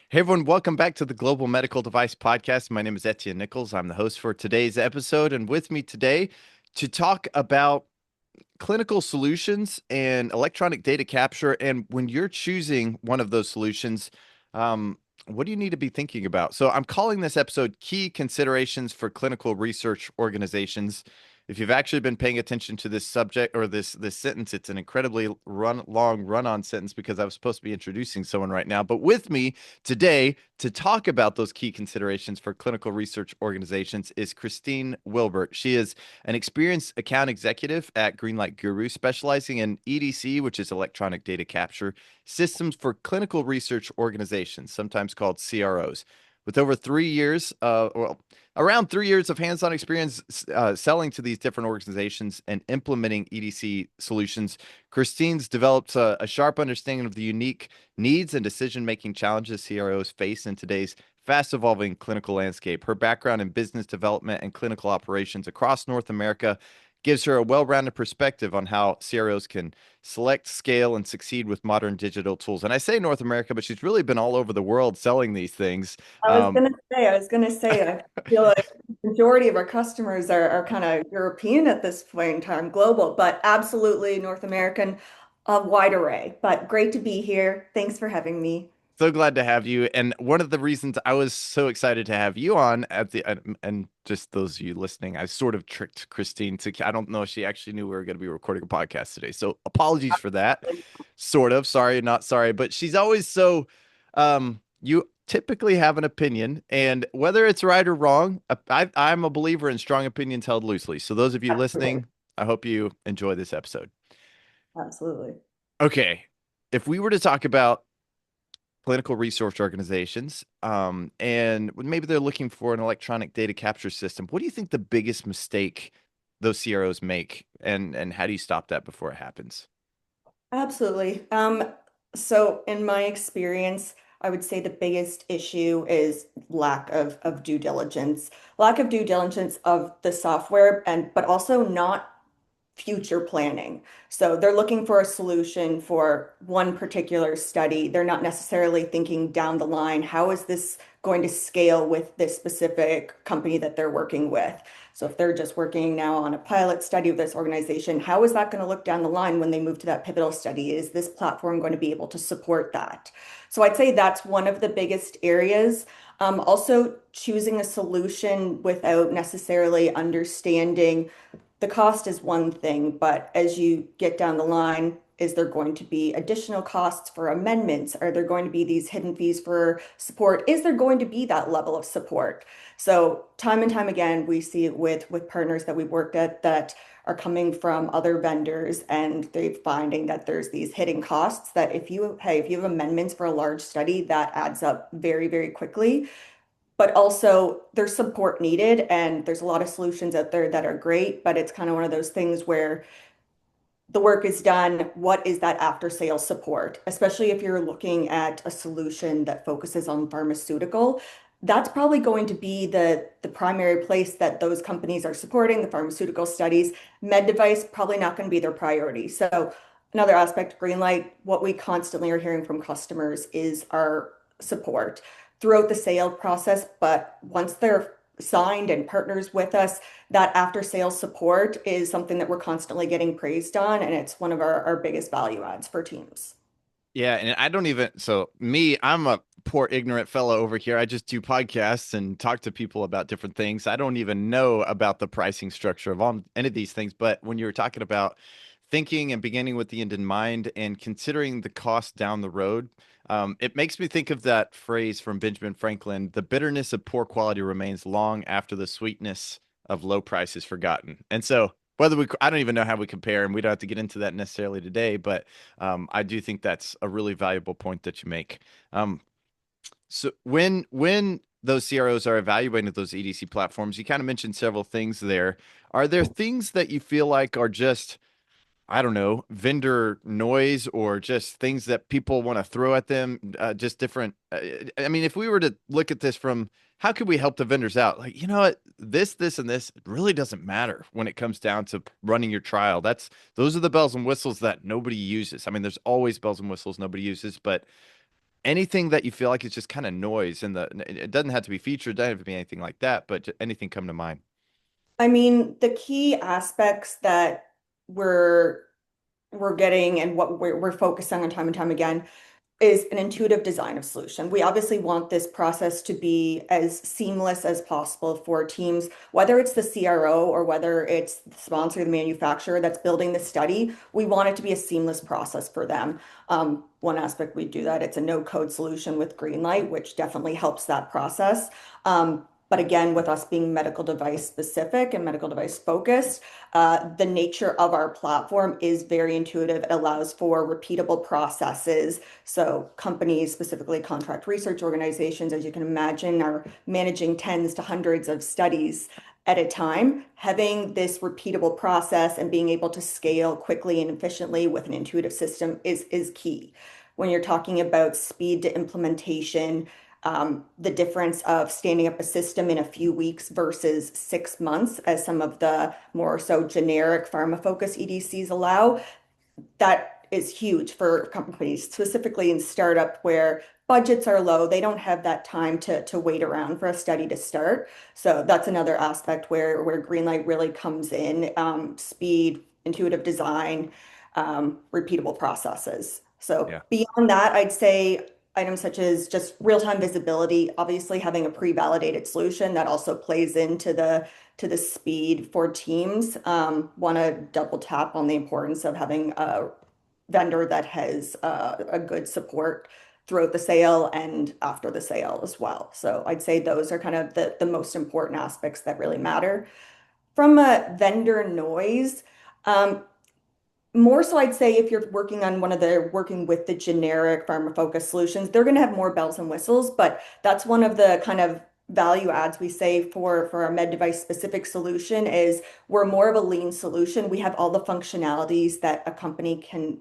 Hey everyone, welcome back to the Global Medical Device Podcast. My name is Etienne Nichols. I'm the host for today's episode, and with me today to talk about clinical solutions and electronic data capture. And when you're choosing one of those solutions, what do you need to be thinking about? So I'm calling this episode Key Considerations for Clinical Research Organizations. If you've actually been paying attention to this subject or this sentence, it's an incredibly long run-on sentence because I was supposed to be introducing someone right now. But with me today to talk about those key considerations for clinical research organizations is Christine Wilbert. She is an experienced account executive at Greenlight Guru, specializing in EDC, which is electronic data capture systems for clinical research organizations, sometimes called CROs. With over 3 years, around 3 years of hands-on experience selling to these different organizations and implementing EDC solutions, Christine's developed a sharp understanding of the unique needs and decision-making challenges CROs face in today's fast-evolving clinical landscape. Her background in business development and clinical operations across North America gives her a well-rounded perspective on how CROs can select, scale, and succeed with modern digital tools. And I say North America, but she's really been all over the world selling these things. Um, I was gonna say, I feel like the majority of our customers are kind of European at this point in time, global, but absolutely North American, a wide array. But great to be here. Thanks for having me. So glad to have you. And one of the reasons I was so excited to have you on at the and just those of you listening, I sort of tricked Christine to I don't know if she actually knew we were going to be recording a podcast today. So apologies for that. Sort of. Sorry, not sorry, but she's always so you typically have an opinion, and whether it's right or wrong, I'm a believer in strong opinions held loosely. So those of you Absolutely. listening, I hope you enjoy this episode. Absolutely. Okay. If we were to talk about clinical research organizations, and maybe they're looking for an electronic data capture system. What do you think the biggest mistake those CROs make, and how do you stop that before it happens? Absolutely. So in my experience, I would say the biggest issue is lack of due diligence, lack of due diligence of the software, and but also not future planning. So they're looking for a solution for one particular study. They're not necessarily thinking down the line, how is this going to scale with this specific company that they're working with? So if they're just working now on a pilot study of this organization, how is that going to look down the line when they move to that pivotal study? Is this platform going to be able to support that? So I'd say that's one of the biggest areas. Also, choosing a solution without necessarily understanding the cost is one thing, but as you get down the line, is there going to be additional costs for amendments? Are there going to be these hidden fees for support? Is there going to be that level of support? So time and time again, we see it with partners that we've worked at that are coming from other vendors and they're finding that there's these hidden costs that if you have amendments for a large study, that adds up very, very quickly, but also there's support needed and there's a lot of solutions out there that are great, but it's kind of one of those things where the work is done. What is that after sales support? Especially if you're looking at a solution that focuses on pharmaceutical, that's probably going to be the primary place that those companies are supporting the pharmaceutical studies. Med device, probably not going to be their priority. So another aspect, Greenlight, what we constantly are hearing from customers is our support throughout the sale process. But once they're signed and partners with us, that after sales support is something that we're constantly getting praised on, and it's one of our biggest value adds for teams. Yeah, and I don't even so me, I'm a poor ignorant fellow over here. I just do podcasts and talk to people about different things. I don't even know about the pricing structure of any of these things. But when you were talking about thinking and beginning with the end in mind and considering the cost down the road, it makes me think of that phrase from Benjamin Franklin: "The bitterness of poor quality remains long after the sweetness of low price is forgotten." And so whether I don't even know how we compare, and we don't have to get into that necessarily today, but I do think that's a really valuable point that you make. So when those CROs are evaluating those EDC platforms, you kind of mentioned several things there. Are there things that you feel like are just, I don't know, vendor noise or just things that people want to throw at them, just different. I mean, if we were to look at this from how could we help the vendors out? Like, you know what, this, and this really doesn't matter when it comes down to running your trial. Those are the bells and whistles that nobody uses. I mean, there's always bells and whistles nobody uses, but anything that you feel like is just kind of noise in the, it doesn't have to be featured, doesn't have to be anything like that, but anything come to mind? I mean, the key aspects that we're we're getting and what we're focusing on time and time again is an intuitive design of solution. We obviously want this process to be as seamless as possible for teams, whether it's the CRO or whether it's the sponsor, the manufacturer that's building the study. We want it to be a seamless process for them. One aspect we do that, it's a no-code solution with Greenlight, which definitely helps that process. But again, with us being medical device specific and medical device focused, the nature of our platform is very intuitive. It allows for repeatable processes. So companies, specifically contract research organizations, as you can imagine, are managing tens to hundreds of studies at a time. Having this repeatable process and being able to scale quickly and efficiently with an intuitive system is key. When you're talking about speed to implementation, the difference of standing up a system in a few weeks versus 6 months, as some of the more so generic pharma-focused EDCs allow, that is huge for companies, specifically in startup where budgets are low. They don't have that time to wait around for a study to start. So that's another aspect where Greenlight really comes in, speed, intuitive design, repeatable processes. So Yeah. beyond that, I'd say items such as just real-time visibility, obviously having a pre-validated solution that also plays into the speed for teams. Want to double tap on the importance of having a vendor that has a good support throughout the sale and after the sale as well. So I'd say those are kind of the most important aspects that really matter. From a vendor noise, um, more so, I'd say if you're working with the generic pharma focused solutions, they're going to have more bells and whistles, but that's one of the kind of value adds we say for our med device specific solution is we're more of a lean solution. We have all the functionalities that a company can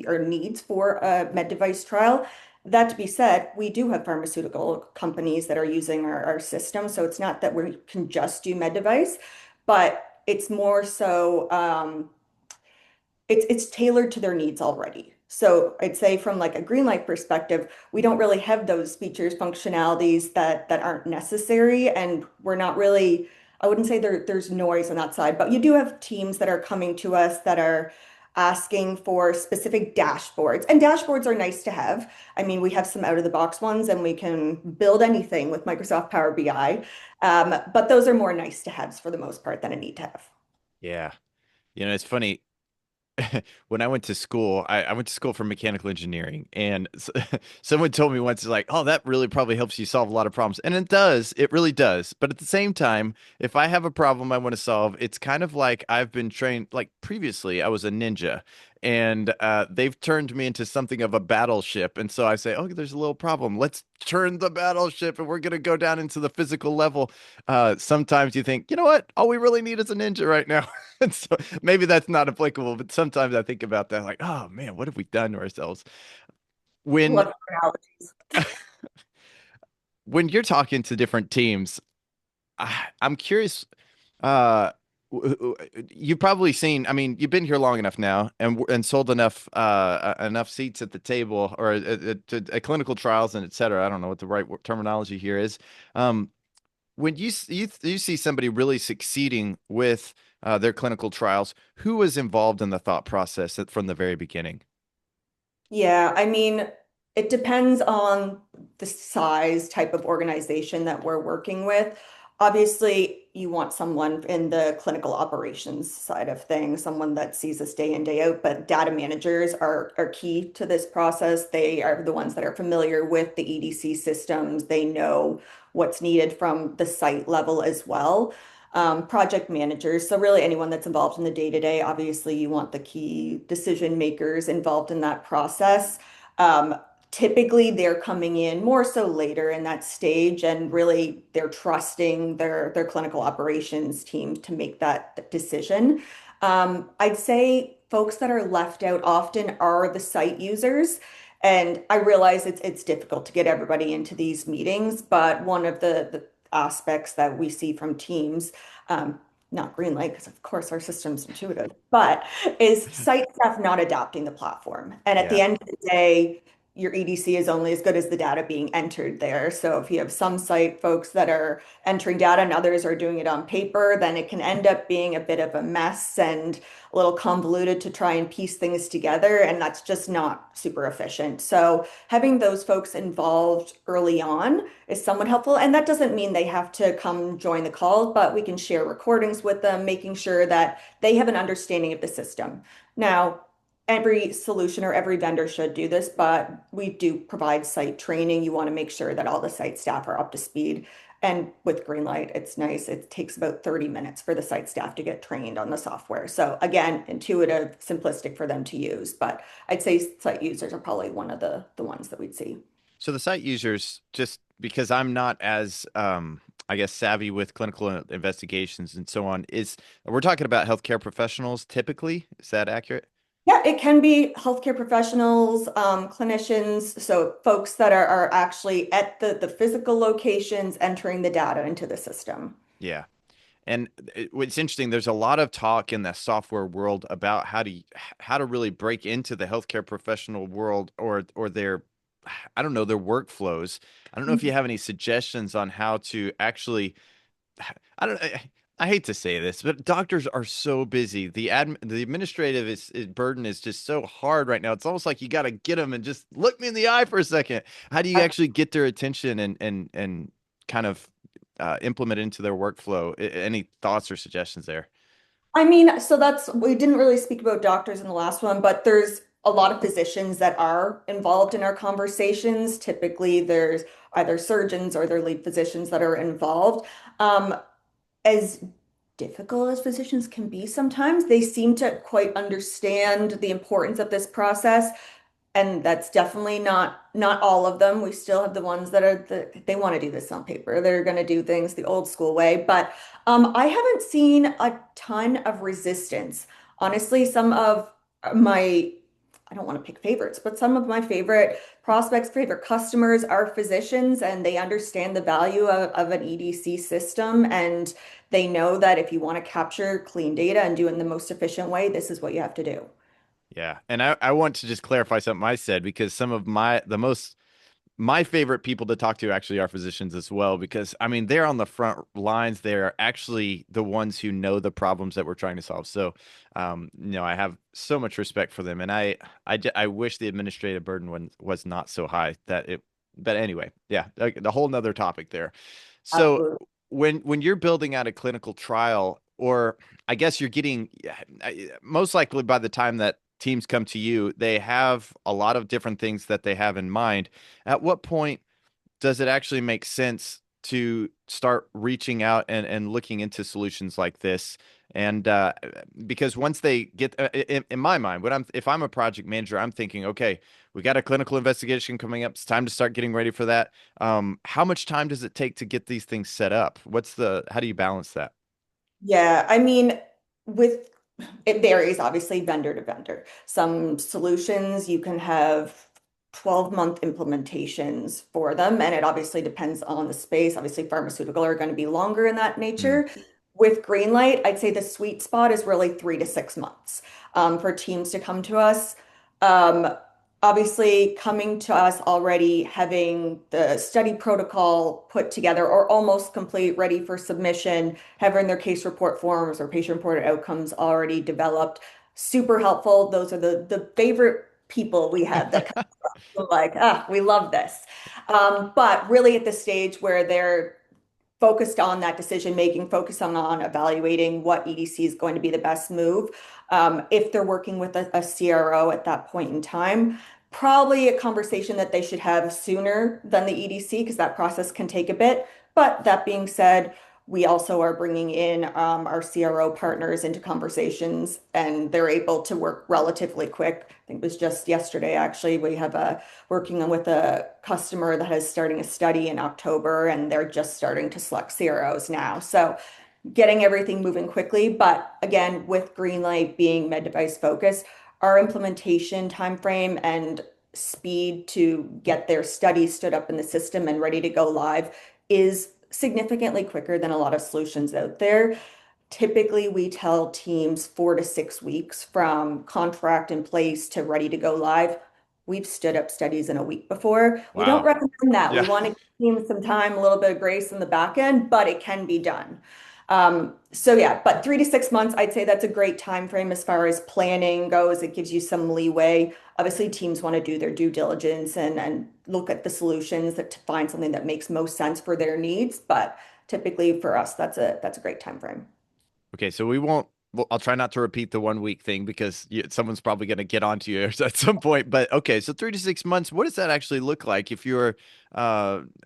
or needs for a med device trial. That to be said, we do have pharmaceutical companies that are using our system, so it's not that we can just do med device, but it's more so. It's tailored to their needs already. So I'd say from like a Greenlight perspective, we don't really have those features, functionalities that aren't necessary, and we're not really, I wouldn't say there's noise on that side, but you do have teams that are coming to us that are asking for specific dashboards. And dashboards are nice to have. I mean, we have some out of the box ones and we can build anything with Microsoft Power BI. But those are more nice to haves for the most part than a need to have. Yeah. It's funny. When I went to school, I went to school for mechanical engineering, and someone told me once, like, "Oh, that really probably helps you solve a lot of problems," and it does. It really does. But at the same time, if I have a problem I want to solve, it's kind of like I've been trained. Like previously, I was a ninja, and they've turned me into something of a battleship. And so I say, "Oh, there's a little problem. Let's turn the battleship, and we're gonna go down into the physical level." Sometimes you think, you know what? All we really need is a ninja right now. And so maybe that's not applicable, but sometimes I think about that, like, oh man, what have we done to ourselves? When Love analogies. when you're talking to different teams, I'm curious. Uh, you've probably seen. I mean, you've been here long enough now, and sold enough enough seats at the table or at clinical trials and et cetera. I don't know what the right terminology here is. Um, when you see somebody really succeeding with their clinical trials, who was involved in the thought process from the very beginning? Yeah, I mean, it depends on the size type of organization that we're working with. Obviously, you want someone in the clinical operations side of things, someone that sees us day in, day out, but data managers are key to this process. They are the ones that are familiar with the EDC systems. They know what's needed from the site level as well. Project managers. So really anyone that's involved in the day-to-day, obviously you want the key decision makers involved in that process. Um, Typically they're coming in more so later in that stage and really they're trusting their clinical operations team to make that decision. I'd say folks that are left out often are the site users. And I realize it's difficult to get everybody into these meetings, but one of the aspects that we see from teams, not Greenlight, because of course our system's intuitive, but is site staff not adopting the platform. And at the Yeah. end of the day, your EDC is only as good as the data being entered there. So if you have some site folks that are entering data and others are doing it on paper, then it can end up being a bit of a mess and a little convoluted to try and piece things together. And that's just not super efficient. So having those folks involved early on is somewhat helpful. And that doesn't mean they have to come join the call, but we can share recordings with them, making sure that they have an understanding of the system. Now, every solution or every vendor should do this, but we do provide site training. You want to make sure that all the site staff are up to speed. And with Greenlight, it's nice. It takes about 30 minutes for the site staff to get trained on the software. So again, intuitive, simplistic for them to use. But I'd say site users are probably one of the ones that we'd see. So the site users, just because I'm not as I guess savvy with clinical investigations and so on, is we're talking about healthcare professionals typically. Is that accurate? Yeah, it can be healthcare professionals, clinicians, so folks that are actually at the physical locations entering the data into the system. Yeah. And what's interesting, there's a lot of talk in the software world about how to really break into the healthcare professional world or their I don't know, their workflows. I don't know if you have any suggestions on how to actually I don't I hate to say this, but doctors are so busy. The administrative burden is just so hard right now. It's almost like you got to get them and just look me in the eye for a second. How do you actually get their attention and kind of implement it into their workflow? Any thoughts or suggestions there? I mean, so we didn't really speak about doctors in the last one, but there's a lot of physicians that are involved in our conversations. Typically, there's either surgeons or their lead physicians that are involved. As difficult as physicians can be sometimes, they seem to quite understand the importance of this process. And that's definitely not all of them. We still have the ones that they want to do this on paper. They're going to do things the old school way. But I haven't seen a ton of resistance. Honestly, some of my I don't want to pick favorites, but some of my favorite prospects, favorite customers are physicians, and they understand the value of an EDC system. And they know that if you want to capture clean data and do it in the most efficient way, this is what you have to do. Yeah. And I want to just clarify something I said because some of my favorite people to talk to actually are physicians as well, because I mean, they're on the front lines. They're actually the ones who know the problems that we're trying to solve. So, I have so much respect for them. And I wish the administrative burden was not so high but anyway, yeah, like, the whole nother topic there. So Absolutely. when you're building out a clinical trial, or I guess you're getting most likely by the time that teams come to you, they have a lot of different things that they have in mind. At what point does it actually make sense to start reaching out and looking into solutions like this? And because once they get in my mind, if I'm a project manager, I'm thinking, okay, we got a clinical investigation coming up. It's time to start getting ready for that. How much time does it take to get these things set up? How do you balance that? Yeah, I mean, with it varies obviously vendor to vendor. Some solutions you can have 12-month implementations for them, and it obviously depends on the space. Obviously, pharmaceutical are going to be longer in that Mm, nature. With Greenlight, I'd say the sweet spot is really 3 to 6 months for teams to come to us. Um, Obviously, coming to us already having the study protocol put together or almost complete, ready for submission, having their case report forms or patient-reported outcomes already developed, super helpful. Those are the favorite people we have that come to us, like, we love this. But really at the stage where they're focused on that decision making, focused on evaluating what EDC is going to be the best move. If they're working with a CRO at that point in time, probably a conversation that they should have sooner than the EDC because that process can take a bit. But that being said, we also are bringing in our CRO partners into conversations, and they're able to work relatively quick. I think it was just yesterday, actually. We have working with a customer that is starting a study in October, and they're just starting to select CROs now. So getting everything moving quickly. But again, with Greenlight being med device focused, our implementation timeframe and speed to get their study stood up in the system and ready to go live is significantly quicker than a lot of solutions out there. Typically, we tell teams 4 to 6 weeks from contract in place to ready to go live. we've stood up studies in a week before. We don't Wow. recommend that. We Yeah. want to give teams some time, a little bit of grace in the back end, but it can be done. So yeah, but 3 to 6 months, I'd say that's a great time frame as far as planning goes. It gives you some leeway. Obviously, teams want to do their due diligence and look at the solutions to find something that makes most sense for their needs. But typically for us, that's a great time frame. Okay, so we won't. Well, I'll try not to repeat the 1 week thing because someone's probably going to get onto you at some point. But okay, so 3 to 6 months. What does that actually look like? If you're,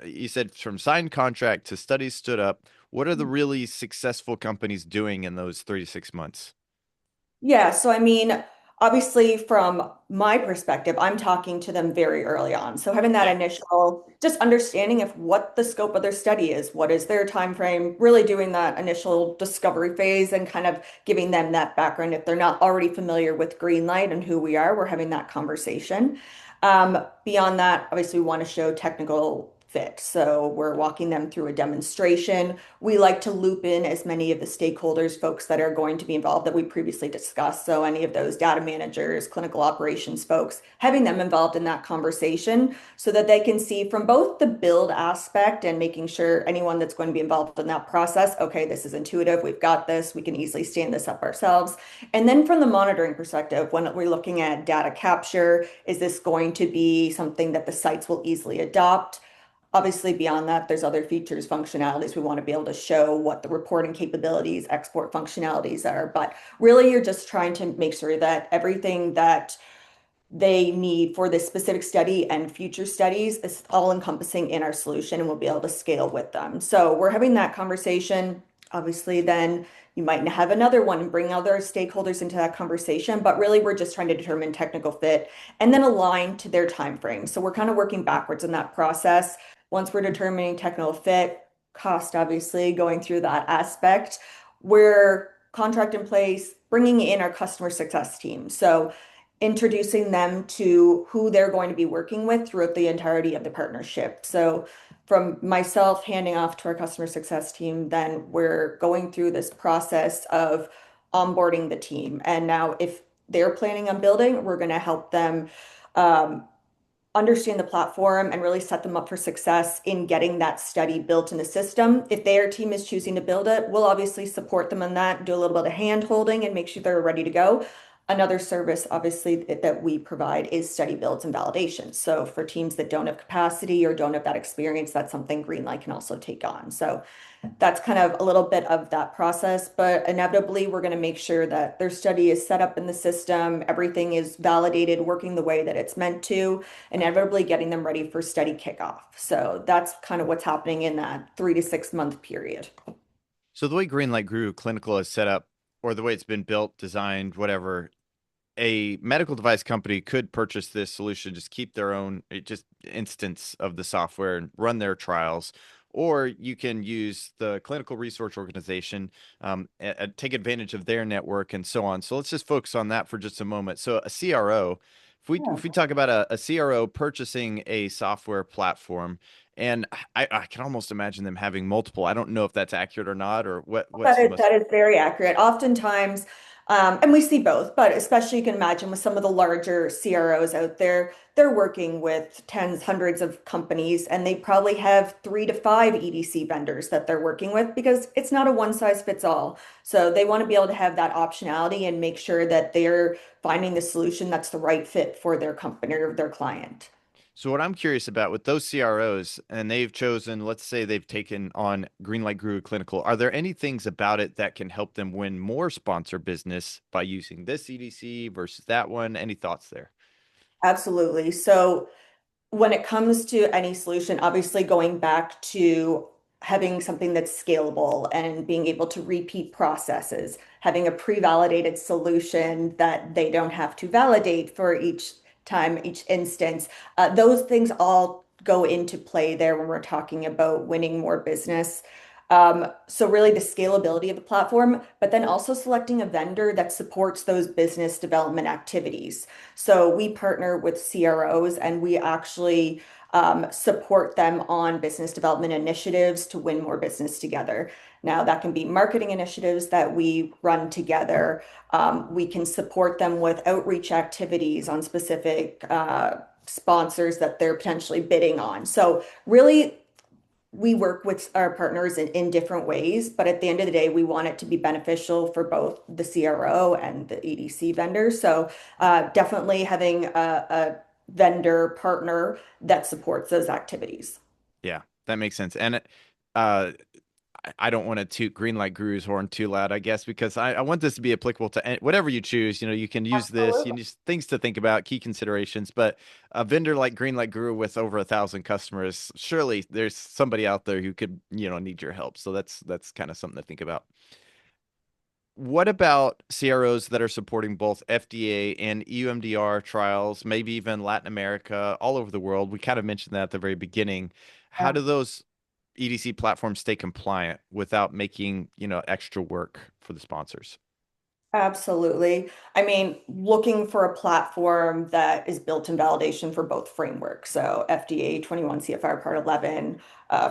you said from signed contract to studies stood up. What are the really successful companies doing in those 3 to 6 months? Yeah, so I mean, obviously from my perspective, I'm talking to them very early on. So having that Yeah. initial just understanding of what the scope of their study is, what is their time frame, really doing that initial discovery phase and kind of giving them that background. If they're not already familiar with Greenlight and who we are, we're having that conversation. Beyond that, obviously we want to show technical fit. So we're walking them through a demonstration. We like to loop in as many of the stakeholders, folks that are going to be involved that we previously discussed. So any of those data managers, clinical operations folks, having them involved in that conversation so that they can see from both the build aspect and making sure anyone that's going to be involved in that process, okay, this is intuitive, we've got this, we can easily stand this up ourselves. And then from the monitoring perspective, when we're looking at data capture, is this going to be something that the sites will easily adopt? Obviously, beyond that, there's other features, functionalities. We want to be able to show what the reporting capabilities, export functionalities are. But really, you're just trying to make sure that everything that they need for this specific study and future studies is all encompassing in our solution and we'll be able to scale with them. So we're having that conversation. Obviously, then you might have another one and bring other stakeholders into that conversation, but really we're just trying to determine technical fit and then align to their time frame. So we're kind of working backwards in that process. Once we're determining technical fit, cost, obviously, going through that aspect, we're contract in place, bringing in our customer success team. So introducing them to who they're going to be working with throughout the entirety of the partnership. So from myself handing off to our customer success team, then we're going through this process of onboarding the team. And now if they're planning on building, we're going to help them um, understand the platform and really set them up for success in getting that study built in the system. If their team is choosing to build it, we'll obviously support them on that, do a little bit of hand holding and make sure they're ready to go. Another service, obviously, that we provide is study builds and validations. So for teams that don't have capacity or don't have that experience, that's something Greenlight can also take on. So that's kind of a little bit of that process, but inevitably we're going to make sure that their study is set up in the system, everything is validated, working the way that it's meant to, inevitably getting them ready for study kickoff. So that's kind of what's happening in that 3 to 6 month period. So the way Greenlight Grew Clinical is set up, or the way it's been built, designed, whatever, a medical device company could purchase this solution, just keep their own just instance of the software and run their trials. Or you can use the clinical research organization, take advantage of their network and so on. So let's just focus on that for just a moment. So a CRO, Yeah. if we talk about a CRO purchasing a software platform, and I can almost imagine them having multiple. I don't know if that's accurate or not, or what's That the is, most. that is very accurate. Oftentimes, and we see both, but especially you can imagine with some of the larger CROs out there, they're working with tens, hundreds of companies, and they probably have 3 to 5 EDC vendors that they're working with because it's not a one size fits all. So they want to be able to have that optionality and make sure that they're finding the solution that's the right fit for their company or their client. So what I'm curious about with those CROs, and they've chosen, let's say they've taken on Greenlight Guru Clinical, are there any things about it that can help them win more sponsor business by using this EDC versus that one? Any thoughts there? Absolutely. So when it comes to any solution, obviously going back to having something that's scalable and being able to repeat processes, having a pre-validated solution that they don't have to validate for each time, each instance, those things all go into play there when we're talking about winning more business. So really the scalability of the platform, but then also selecting a vendor that supports those business development activities. So we partner with CROs and we actually support them on business development initiatives to win more business together. Now, that can be marketing initiatives that we run together. We can support them with outreach activities on specific sponsors that they're potentially bidding on. So, really, we work with our partners in different ways, but at the end of the day, we want it to be beneficial for both the CRO and the EDC vendors. So definitely having a vendor partner that supports those activities. Yeah, that makes sense. And uh, I don't want to toot Greenlight Guru's horn too loud, I guess, because I want this to be applicable to whatever you choose. You know, you can use this, you Absolutely. need things to think about, key considerations. But a vendor like Greenlight Guru with over 1,000 customers, surely there's somebody out there who could, need your help. So that's kind of something to think about. What about CROs that are supporting both FDA and EUMDR trials, maybe even Latin America, all over the world? We kind of mentioned that at the very beginning. How do those EDC platforms stay compliant without making, extra work for the sponsors? Absolutely. I mean, looking for a platform that is built in validation for both frameworks. So FDA 21 CFR Part 11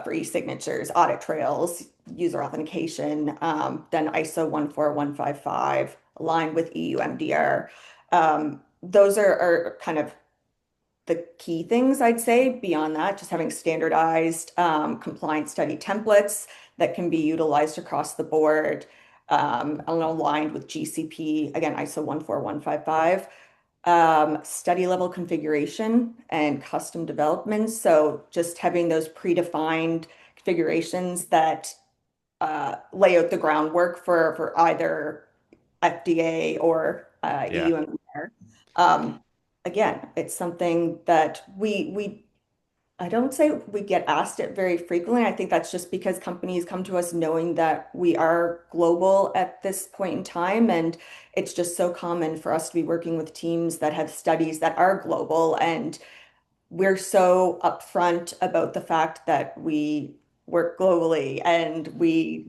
for e-signatures, audit trails, user authentication, then ISO 14155 aligned with EU MDR. Those are kind of the key things I'd say. Beyond that, just having standardized compliance study templates that can be utilized across the board and aligned with GCP, again, ISO 14155, study level configuration and custom development. So just having those predefined configurations that lay out the groundwork for either FDA or Yeah. EU and there. Again, it's something that we I don't say we get asked it very frequently. I think that's just because companies come to us knowing that we are global at this point in time, and it's just so common for us to be working with teams that have studies that are global, and we're so upfront about the fact that we work globally and we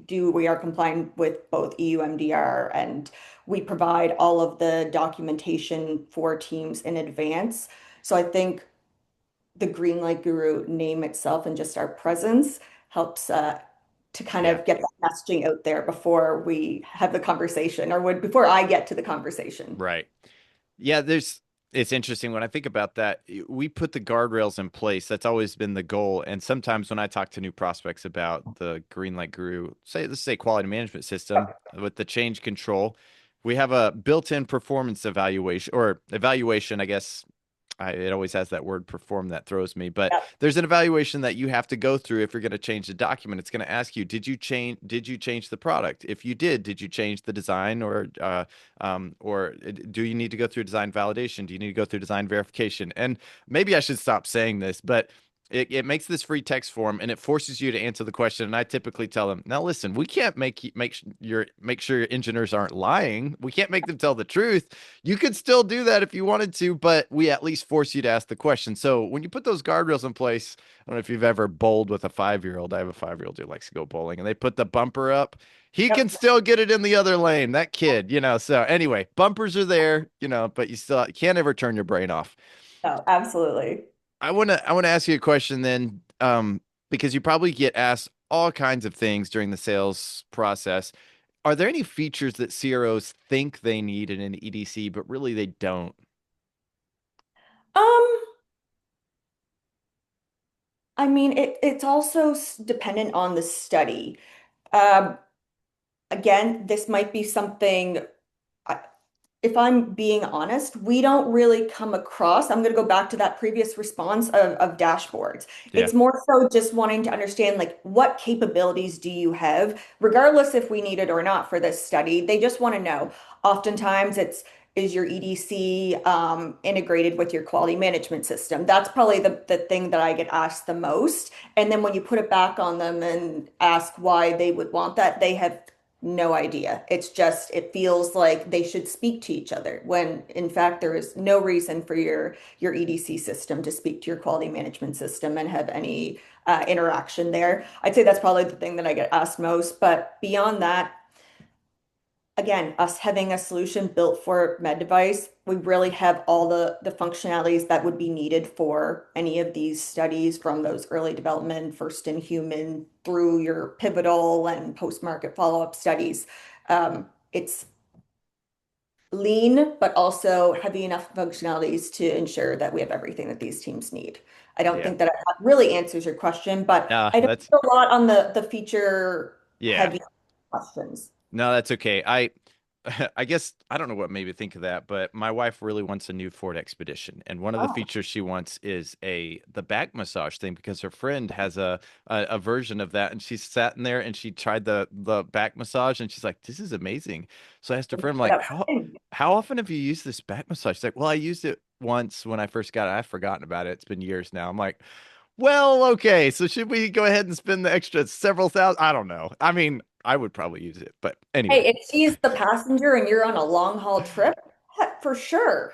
are compliant with both EU MDR and we provide all of the documentation for teams in advance. So I think the Greenlight Guru name itself and just our presence helps to kind Yeah. of get that messaging out there before we have the conversation or before I get to the conversation. Right. Yeah, it's interesting when I think about that. We put the guardrails in place. That's always been the goal. And sometimes when I talk to new prospects about the Greenlight Guru, let's say quality management system with the change control, we have a built-in performance evaluation or evaluation, I guess. It always has that word perform that throws me, but Yeah. there's an evaluation that you have to go through if you're going to change the document. It's going to ask you, did you change the product? If you did you change the design or do you need to go through design validation? Do you need to go through design verification? And maybe I should stop saying this, but it makes this free text form and it forces you to answer the question. And I typically tell them, now listen, we can't make sure your engineers aren't lying. We can't make them tell the truth. You could still do that if you wanted to, but we at least force you to ask the question. So when you put those guardrails in place, I don't know if you've ever bowled with a 5-year-old. I have a 5-year-old who likes to go bowling, and they put the bumper up. He can Yep. still get it in the other lane. That kid. So anyway, bumpers are there, but you can't ever turn your brain off. No, absolutely. I want to ask you a question then, because you probably get asked all kinds of things during the sales process. Are there any features that CROs think they need in an EDC, but really they don't? Um, I mean, it's also dependent on the study. Um, Again, this might be something, I- if I'm being honest, we don't really come across. I'm going to go back to that previous response of dashboards. Yeah. It's more so just wanting to understand, like, what capabilities do you have, regardless if we need it or not for this study. They just want to know. Oftentimes, is your EDC integrated with your quality management system? That's probably the thing that I get asked the most. And then when you put it back on them and ask why they would want that, they have no idea. It's just, it feels like they should speak to each other when in fact there is no reason for your EDC system to speak to your quality management system and have any interaction there. I'd say that's probably the thing that I get asked most. But beyond that, again, us having a solution built for med device, we really have all the functionalities that would be needed for any of these studies from those early development, first in human, through your pivotal and post-market follow-up studies. It's lean, but also heavy enough functionalities to ensure that we have everything that these teams need. I don't Yeah. think that really answers your question, but I don't That's think a lot on the feature yeah. heavy questions. No, that's okay. I guess I don't know what made me think of that, but my wife really wants a new Ford Expedition, and one of the Oh, features she wants is the back massage thing because her friend has a version of that, and she's sat in there and she tried the back massage, and she's like, "This is amazing." So I asked her friend, I'm like, how often have you used this back massage? She's like, "Well, I used it once when I first got it. I've forgotten about it. It's been years now." I'm like, well, okay. So should we go ahead and spend the extra several thousand? I don't know. I mean, I would probably use it, but anyway, hey, if she's the passenger and you're on a long haul trip, heck, for sure.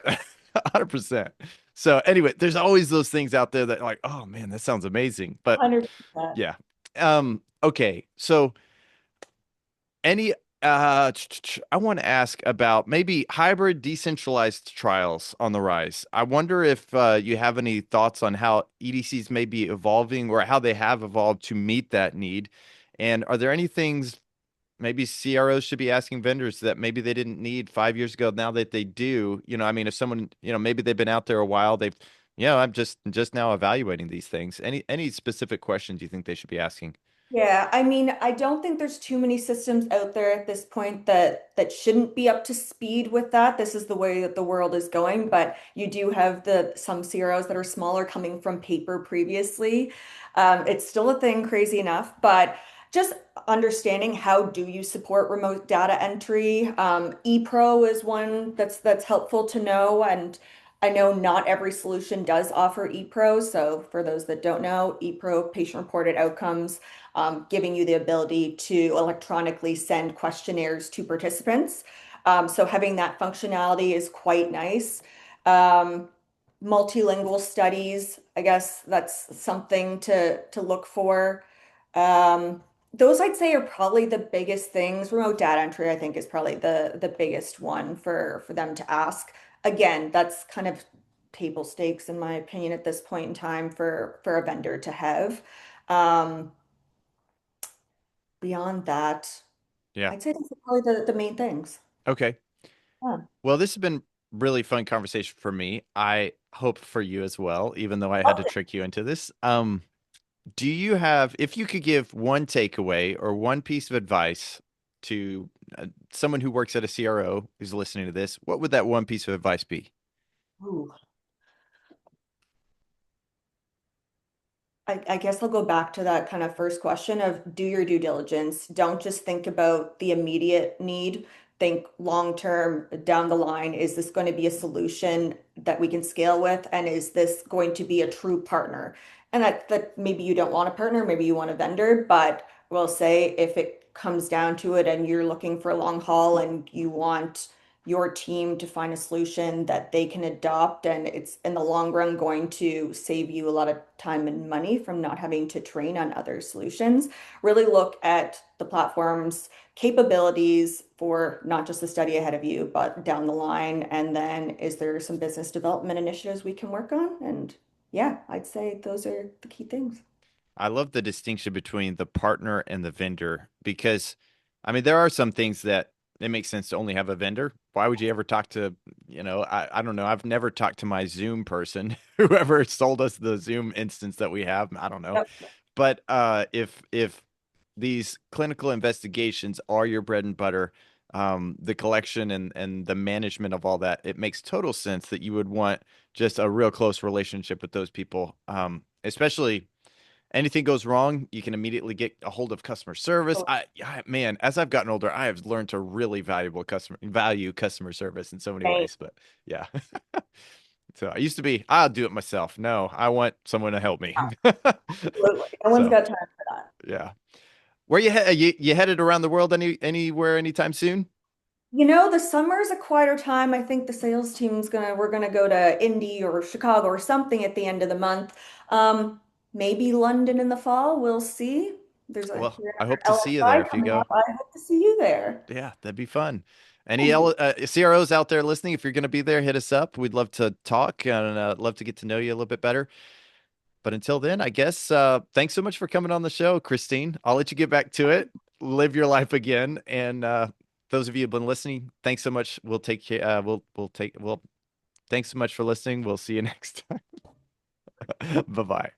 100%. So anyway, there's always those things out there that like, oh man, that sounds amazing. But 100%. yeah. Okay. So any I want to ask about maybe hybrid decentralized trials on the rise. I wonder if you have any thoughts on how EDCs may be evolving or how they have evolved to meet that need. And are there any things maybe CROs should be asking vendors that maybe they didn't need 5 years ago now that they do? I mean, if someone, maybe they've been out there a while, I'm just now evaluating these things. Any specific questions you think they should be asking? Yeah, I mean, I don't think there's too many systems out there at this point that shouldn't be up to speed with that. This is the way that the world is going, but you do have the some CROs that are smaller coming from paper previously. It's still a thing, crazy enough, but just understanding how do you support remote data entry. ePro is one that's helpful to know, and I know not every solution does offer ePro. So for those that don't know, ePro, patient-reported outcomes, giving you the ability to electronically send questionnaires to participants. So having that functionality is quite nice. Um, Multilingual studies, I guess that's something to look for. Those I'd say are probably the biggest things. Remote data entry, I think, is probably the biggest one for them to ask. Again, that's kind of table stakes in my opinion at this point in time for a vendor to have. Um, Beyond that, Yeah. I'd say those are probably the main things. Okay. Yeah. Well, this has been really fun conversation for me. I hope for you as well, even though I had to trick you into this. Do you have, if you could give one takeaway or one piece of advice to someone who works at a CRO who's listening to this, what would that one piece of advice be? Ooh. I guess I'll go back to that kind of first question of do your due diligence. Don't just think about the immediate need. Think long term down the line. Is this going to be a solution that we can scale with? And is this going to be a true partner? And that maybe you don't want a partner, maybe you want a vendor, but we'll say if it comes down to it and you're looking for a long haul and you want your team to find a solution that they can adopt and it's in the long run going to save you a lot of time and money from not having to train on other solutions. Really look at the platform's capabilities for not just the study ahead of you, but down the line. And then is there some business development initiatives we can work on? And yeah, I'd say those are the key things. I love the distinction between the partner and the vendor because, I mean, there are some things that it makes sense to only have a vendor. Why would you ever talk to, I don't know. I've never talked to my Zoom person, whoever sold us the Zoom instance that we have. I don't know. Yep. But if these clinical investigations are your bread and butter, the collection and the management of all that, it makes total sense that you would want just a real close relationship with those people. Especially anything goes wrong, you can immediately get a hold of customer service. Man, as I've gotten older, I have learned to really value customer service in so many Right. ways. But yeah, so I used to be, I'll do it myself. No, I want someone to help me. Absolutely. No one's So got time for that. yeah, where you headed around the world anywhere anytime soon? The summer is a quieter time. I think the sales team's we're gonna go to Indy or Chicago or something at the end of the month. Maybe London in the fall. We'll see. There's a Well, here I hope to see you there LSI if you coming go. up. I hope to see you there. Yeah, that'd be fun. Any CROs out there listening, if you're going to be there, hit us up. We'd love to talk and love to get to know you a little bit better. But until then, I guess thanks so much for coming on the show, Christine. I'll let you get back to it, live your life again. And those of you who've been listening, thanks so much. We'll take care. Thanks so much for listening. We'll see you next time. Bye bye.